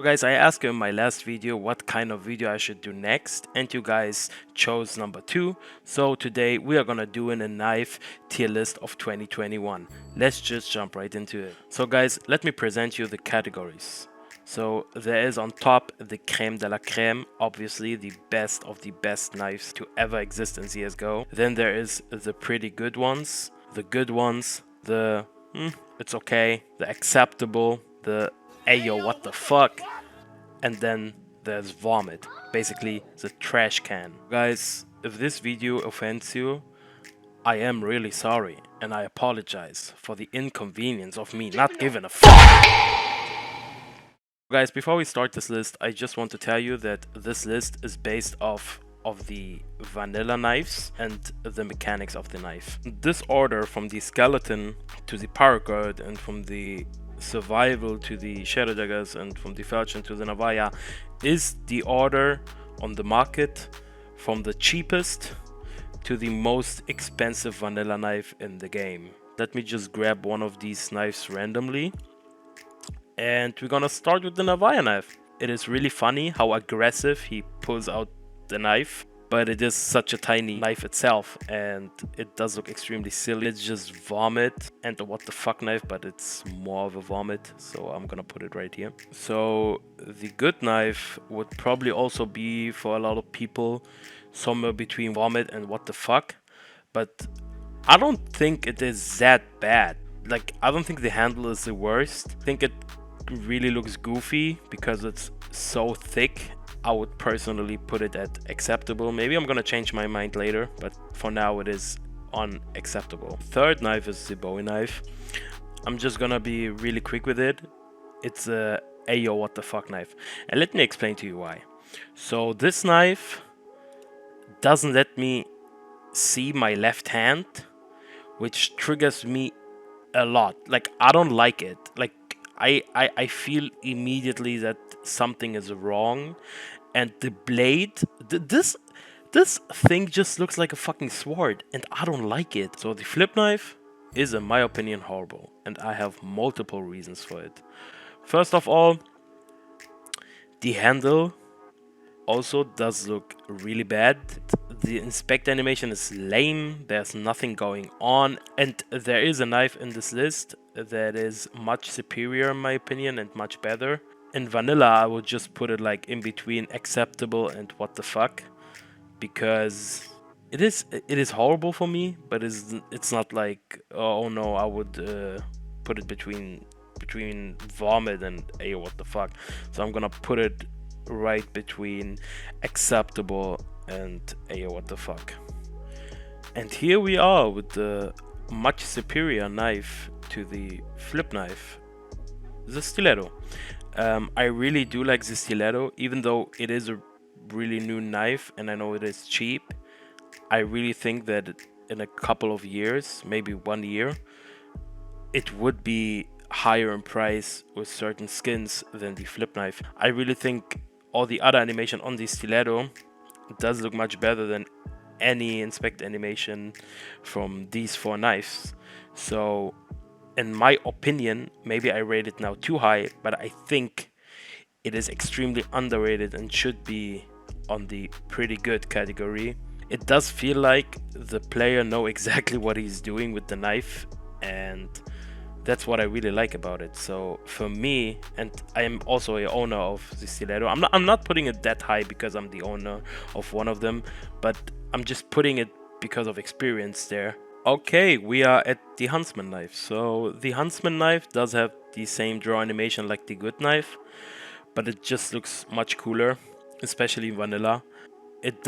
Guys, I asked you in my last video what kind of video I should do next, and you guys chose number 2. So today we are gonna do a knife tier list of 2021. Let's just jump right into it. So guys, let me present you the categories. So there is on top the creme de la creme, obviously the best of the best knives to ever exist in CSGO. Then there is the pretty good ones, the it's okay, the acceptable, the hey yo what the fuck, and then there's vomit, basically the trash can. Guys, if this video offends you, I am really sorry and I apologize for the inconvenience of me not giving a fuck. Guys, before we start this list, I just want to tell you that this list is based off of the vanilla knives and the mechanics of the knife. This order from the skeleton to the Paracord and from the survival to the shadow daggers and from the Falchion to the Navaja is the order on the market from the cheapest to the most expensive vanilla knife in the game. Let me just grab one of these knives randomly, and we're gonna start with the Navaja knife. It is really funny how aggressive he pulls out the knife, but it is such a tiny knife itself and it does look extremely silly. It's just vomit and a what the fuck knife, but it's more of a vomit, so I'm gonna put it right here. So the good knife would probably also be, for a lot of people, somewhere between vomit and what the fuck, but I don't think it is that bad. Like, I don't think the handle is the worst. I think it really looks goofy because it's so thick. I would personally put it at acceptable. Maybe I'm gonna change my mind later, but for now it is unacceptable. Third knife is the Bowie knife. I'm just gonna be really quick with it. It's a ayo what the fuck knife, and let me explain to you why. So this knife doesn't let me see my left hand, which triggers me a lot. Like, I don't like it. Like, I feel immediately that something is wrong, and the blade, this thing just looks like a fucking sword, and I don't like it. So the flip knife is, in my opinion, horrible, and I have multiple reasons for it. First of all, the handle also does look really bad. The inspect animation is lame, there's nothing going on, and there is a knife in this list that is much superior in my opinion and much better. In vanilla, I would just put it like in between acceptable and what the fuck, because it is horrible for me, but it's not like, oh no, I would put it between vomit and hey what the fuck. So I'm gonna put it right between acceptable and hey what the fuck. And here we are with the much superior knife to the flip knife, the Stiletto. I really do like the Stiletto, even though it is a really new knife and I know it is cheap. I really think that in a couple of years, maybe 1 year, it would be higher in price with certain skins than the flip knife. I really think all the other animation on the Stiletto does look much better than any inspect animation from these 4 knives. So in my opinion, maybe I rate it now too high, but I think it is extremely underrated and should be on the pretty good category. It does feel like the player know exactly what he's doing with the knife, and that's what I really like about it. So for me, and I am also a owner of the Stiletto, I'm not putting it that high because I'm the owner of one of them, but I'm just putting it because of experience there. Okay, we are at the Huntsman knife. So the Huntsman knife does have the same draw animation like the good knife, but it just looks much cooler, especially vanilla. It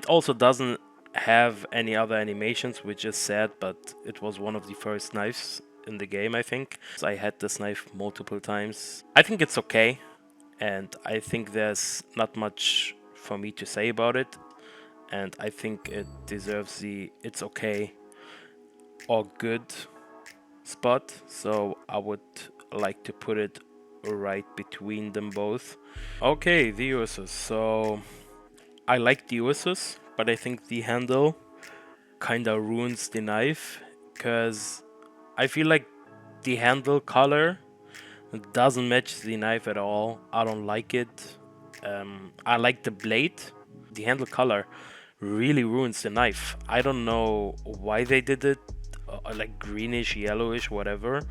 also doesn't have any other animations, which is sad, but it was one of the first knives in the game, I think. So I had this knife multiple times. I think it's okay, and I think there's not much for me to say about it, and I think it deserves the it's okay or good spot, so I would like to put it right between them both. Okay, the Ursus. So I like the Ursus, but I think the handle kinda ruins the knife, because I feel like the handle color It doesn't match the knife at all. I don't like it. I like the blade. The handle color really ruins the knife. I don't know why they did it, like greenish, yellowish, whatever.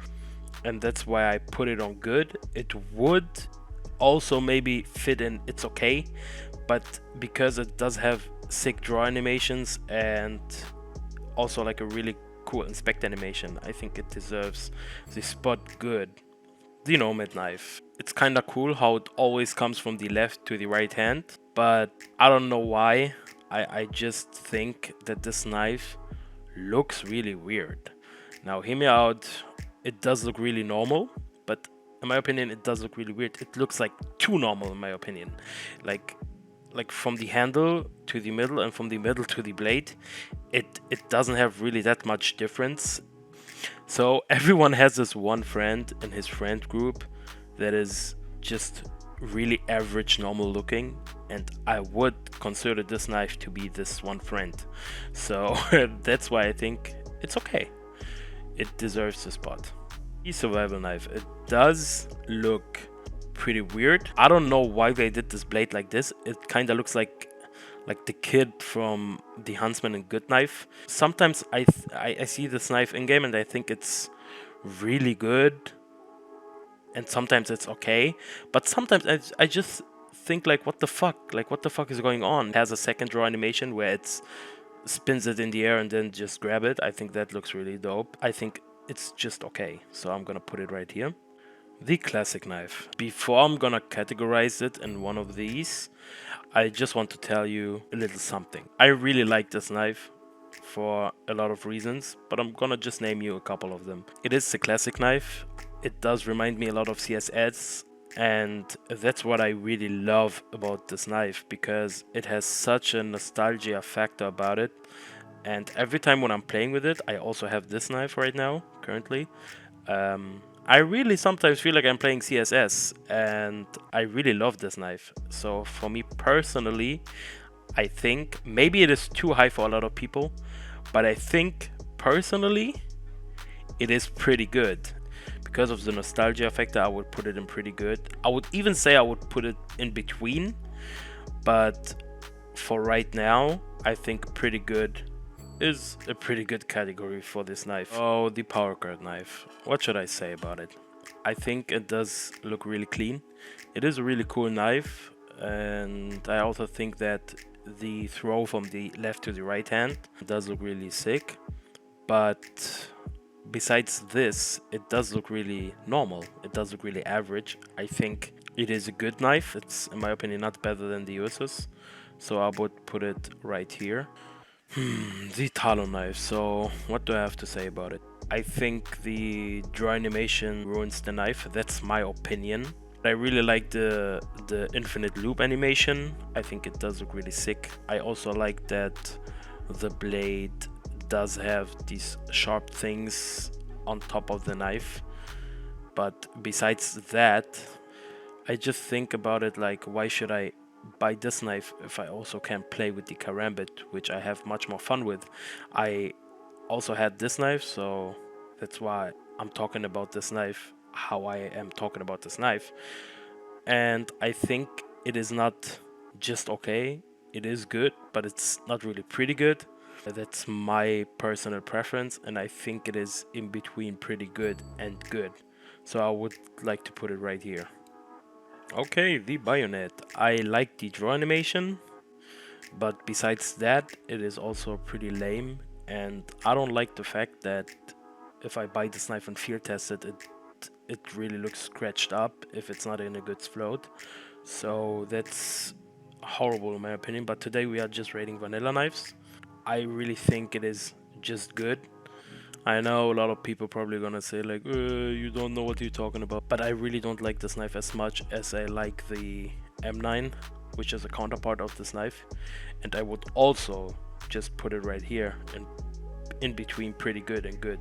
And that's why I put it on good. It would also maybe fit in, it's okay, but because it does have sick draw animations and also like a really cool inspect animation, I think it deserves the spot good. The Nomad knife. It's kinda cool how it always comes from the left to the right hand, but I don't know why. I just think that this knife looks really weird. Now hear me out, it does look really normal, but in my opinion it does look really weird. It looks like too normal in my opinion. Like from the handle to the middle and from the middle to the blade, it doesn't have really that much difference. So everyone has this one friend in his friend group that is just really average normal looking, and I would consider this knife to be this one friend. So that's why I think it's okay. It deserves the spot. The survival knife, it does look pretty weird. I don't know why they did this blade like this. It kind of looks like the kid from the Huntsman and Good Knife. Sometimes I see this knife in game and I think it's really good, and sometimes it's okay, but sometimes I just think like what the fuck is going on. It has a second draw animation where it spins it in the air and then just grab it. I think that looks really dope. I think it's just okay, so I'm gonna put it right here. The classic knife. Before I'm gonna categorize it in one of these, I just want to tell you a little something. I really like this knife for a lot of reasons, but I'm gonna just name you a couple of them. It is the classic knife. It does remind me a lot of CSS, and that's what I really love about this knife, because it has such a nostalgia factor about it. And every time when I'm playing with it, I also have this knife right now, currently. I really sometimes feel like I'm playing CSS, and I really love this knife. So for me personally, I think maybe it is too high for a lot of people, but I think personally it is pretty good. Because of the nostalgia factor, I would put it in pretty good. I would even say I would put it in between, but for right now, I think pretty good is a pretty good category for this knife. Oh, the Paracord knife. What should I say about it? I think it does look really clean. It is a really cool knife, and I also think that the throw from the left to the right hand does look really sick. But besides this, it does look really normal. It does look really average. I think it is a good knife. It's, in my opinion, not better than the Ursus, so I would put it right here. The Talon knife. So what do I have to say about it? I think the draw animation ruins the knife. That's my opinion. I really like the infinite loop animation. I think it does look really sick. I also like that the blade does have these sharp things on top of the knife. But besides that, I just think about it like, why should I buy this knife if I also can play with the Karambit, which I have much more fun with? I also had this knife, so that's why I'm talking about this knife, how I am talking about this knife. And I think it is not just okay, it is good, but it's not really pretty good. That's my personal preference, and I think it is in between pretty good and good. So I would like to put it right here. Okay, the Bayonet. I like the draw animation, but besides that, it is also pretty lame, and I don't like the fact that if I buy this knife and field test it, it really looks scratched up if it's not in a good float. So that's horrible in my opinion, but today we are just rating vanilla knives. I really think it is just good. I know a lot of people probably gonna say like, you don't know what you're talking about, but I really don't like this knife as much as I like the M9, which is a counterpart of this knife. And I would also just put it right here and in between pretty good and good.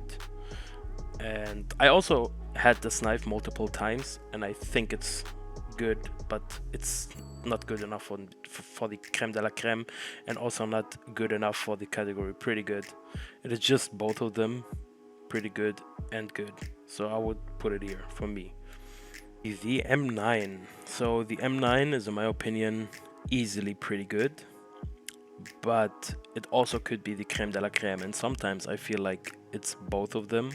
And I also had this knife multiple times, and I think it's good, but it's not good enough for the creme de la creme, and also not good enough for the category pretty good. It is just both of them pretty good and good, so I would put it here for me. The M9. So the M9 is, in my opinion, easily pretty good, but it also could be the creme de la creme, and sometimes I feel like it's both of them.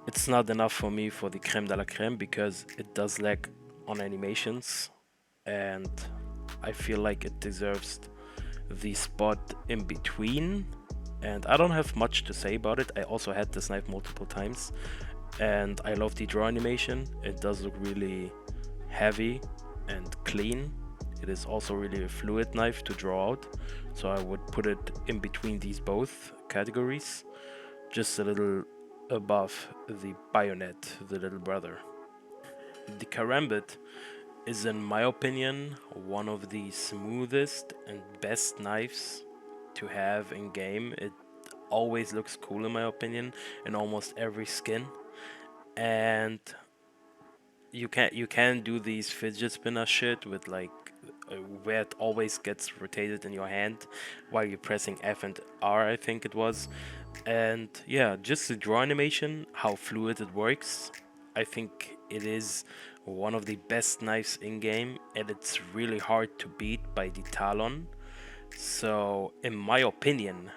It's not enough for me for the creme de la creme because it does lag on animations, and I feel like it deserves the spot in between. And I don't have much to say about it. I also had this knife multiple times, and I love the draw animation. It does look really heavy and clean. It is also really a fluid knife to draw out, so I would put it in between these both categories, just a little above the Bayonet, the little brother. The Karambit is, in my opinion, one of the smoothest and best knives to have in game. It always looks cool, in my opinion, in almost every skin, and you can do these fidget spinner shit with like where it always gets rotated in your hand while you're pressing F and R, I think it was. And yeah, just the draw animation, how fluid it works, I think it is one of the best knives in game, and it's really hard to beat by the Talon. So in my opinion,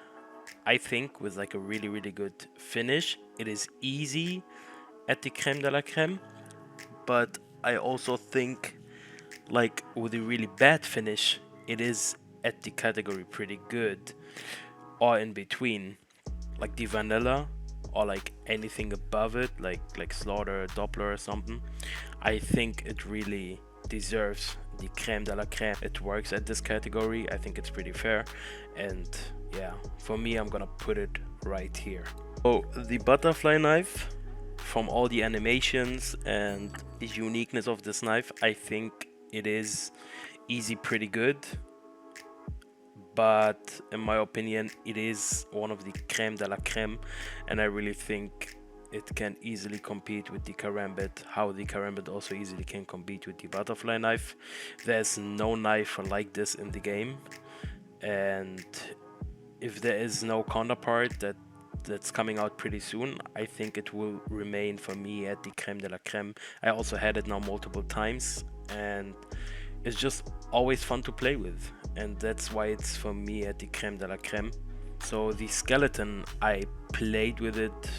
I think with like a really good finish, it is easy at the creme de la creme. But I also think like with a really bad finish, it is at the category pretty good, or in between, like the vanilla, or like anything above it, like Slaughter, Doppler or something. I think it really deserves the creme de la creme. It works at this category. I think it's pretty fair, and yeah, for me, I'm gonna put it right here. Oh, the butterfly knife, from all the animations and the uniqueness of this knife, I think it is easy pretty good, but in my opinion it is one of the creme de la creme, and I really think it can easily compete with the Karambit, how the Karambit also easily can compete with the butterfly knife. There's no knife like this in the game, and if there is no counterpart that's coming out pretty soon, I think it will remain for me at the creme de la creme. I also had it now multiple times, and it's just always fun to play with, and that's why it's for me at the creme de la creme. So the skeleton, I played with it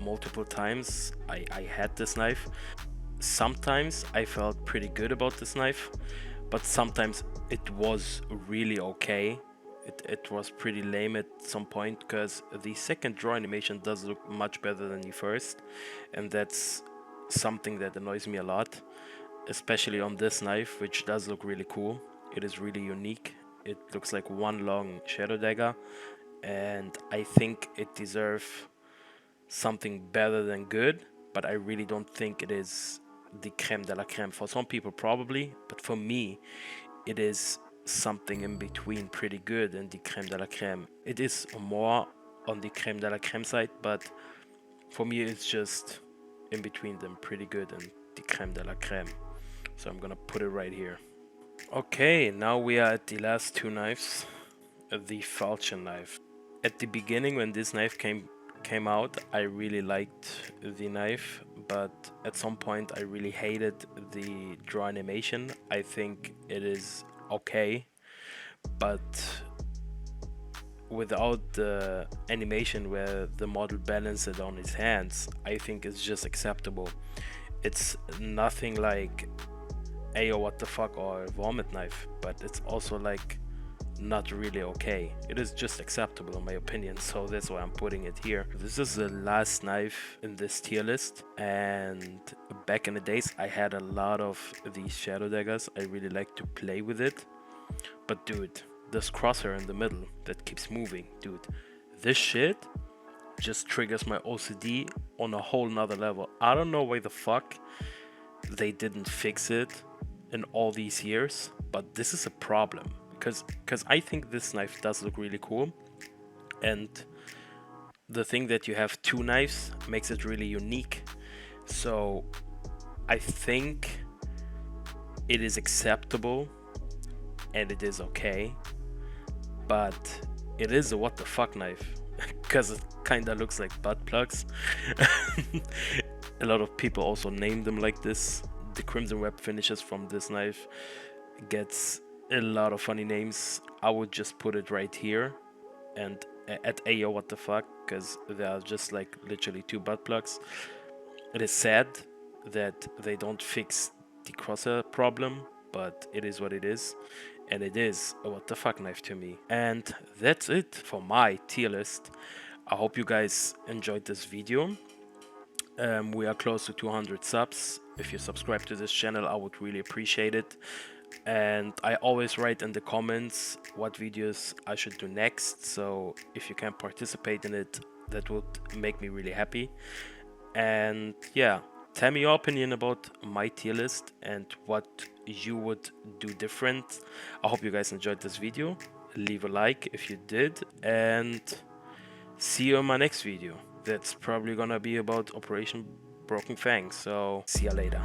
multiple times. I had this knife. Sometimes I felt pretty good about this knife, but sometimes it was really okay. It was pretty lame at some point, because the second draw animation does look much better than the first, and that's something that annoys me a lot, especially on this knife, which does look really cool. It is really unique. It looks like one long shadow dagger, and I think it deserves something better than good, but I really don't think it is the creme de la creme. For some people probably, but for me it is something in between pretty good and the creme de la creme. It is more on the creme de la creme side, but for me it's just in between them, pretty good and the creme de la creme. So I'm gonna put it right here. Okay, now we are at the last two knives. The Falchion knife. At the beginning, when this knife came out, I really liked the knife, but at some point I really hated the draw animation. I think it is okay, but without the animation where the model balances it on his hands, I think it's just acceptable. It's nothing like Ayo what the fuck or vomit knife, but it's also like not really okay. It is just acceptable in my opinion, so that's why I'm putting it here. This is the last knife in this tier list, and back in the days I had a lot of these shadow daggers. I really like to play with it, but dude, this crosshair in the middle that keeps moving, dude, this shit just triggers my OCD on a whole nother level. I don't know why the fuck they didn't fix it in all these years, but this is a problem, because I think this knife does look really cool, and the thing that you have two knives makes it really unique. So I think it is acceptable and it is okay, but it is a what the fuck knife because it kind of looks like butt plugs. A lot of people also name them like this. the Crimson Web finishes from this knife gets a lot of funny names. I would just put it right here and at Ayo what the fuck, because they are just like literally 2 butt plugs. It is sad that they don't fix the crosshair problem, but it is what it is, and it is a what the fuck knife to me. And that's it for my tier list. I hope you guys enjoyed this video. We are close to 200 subs. If you subscribe to this channel, I would really appreciate it. And I always write in the comments what videos I should do next, so if you can participate in it, that would make me really happy. And yeah, tell me your opinion about my tier list and what you would do different. I hope you guys enjoyed this video. Leave a like if you did, and see you in my next video. That's probably gonna be about Operation Broken Fang, so see ya later.